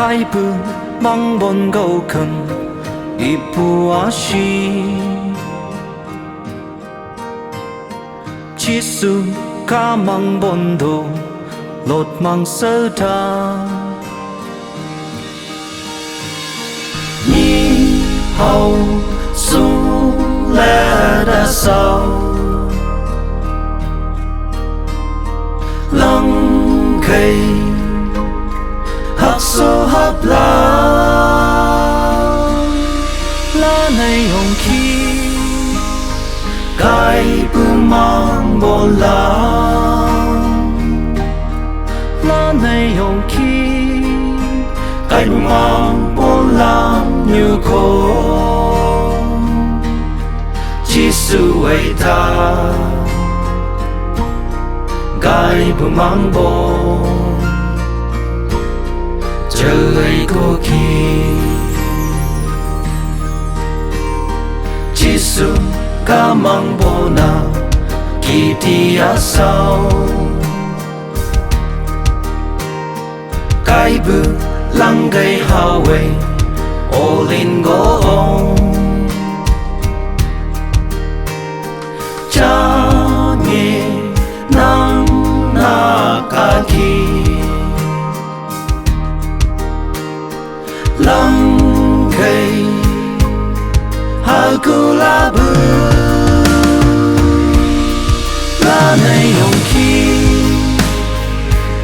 改不茫茫高坑一步阿西，chỉ su ca mang bon đồ lột mang sơ ta ni hậu su lẽ đã sao lăng cây hắc số hấp lá này hồng khi cái bưu mang bồ lá này hồng khi cái bưu mang bồ như khổ chỉ sự ấy ta cái bưu mang bồ trời cô khi chỉ sự ca mang bồ na kỳ thi sao cái bự lăng gây hao ấy ô linh gỗ ông cha nghe nang na ca kỳ lăng gây hà cù la bự lá này hồng khi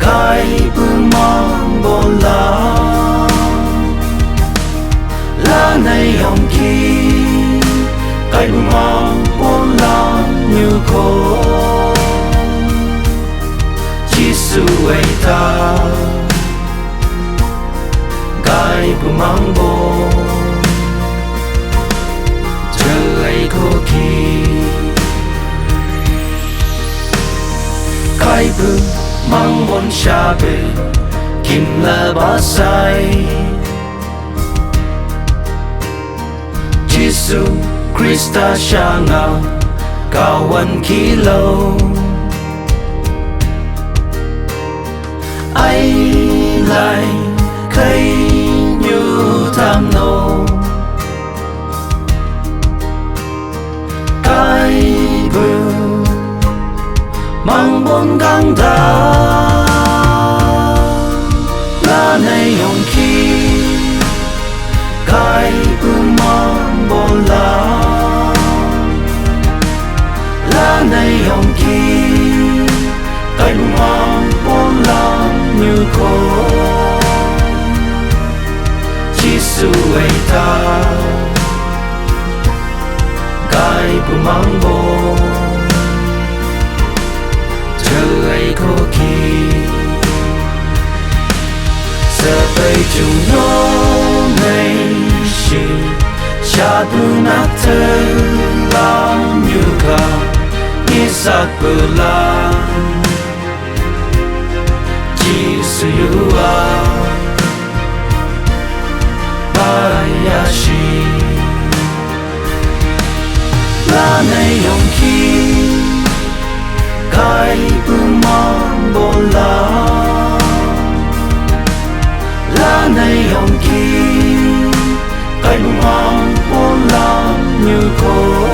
cái bưu mang bồ lá này hồng khi cái bưu mang bồ như khổ chỉ sự ấy ta cái bưu mang bồ trời cô khi cái bưu mang bon xa bề kim là ba sai Giêsu Christa xa ngà cao ăn khí lâu ai lại thấy như tham nô cái bưu mang bon găng ta lá này hồng khi cái bưu mang bồ lá này hồng khi cái bưu mang bồ như khổ chỉ sự ấy ta cái bưu mang bồ trời cô khi giờ đây chúng nó này chỉ cha tu nát thơ làm như cả như sát bờ la chỉ sự yêu bayashi lá này hồng khi cái bưu mang bồ lá này hồng khi cái bưu mang bồ như khổ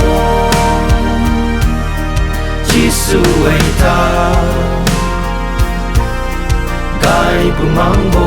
chỉ sự ấy ta cái bưu mang bồ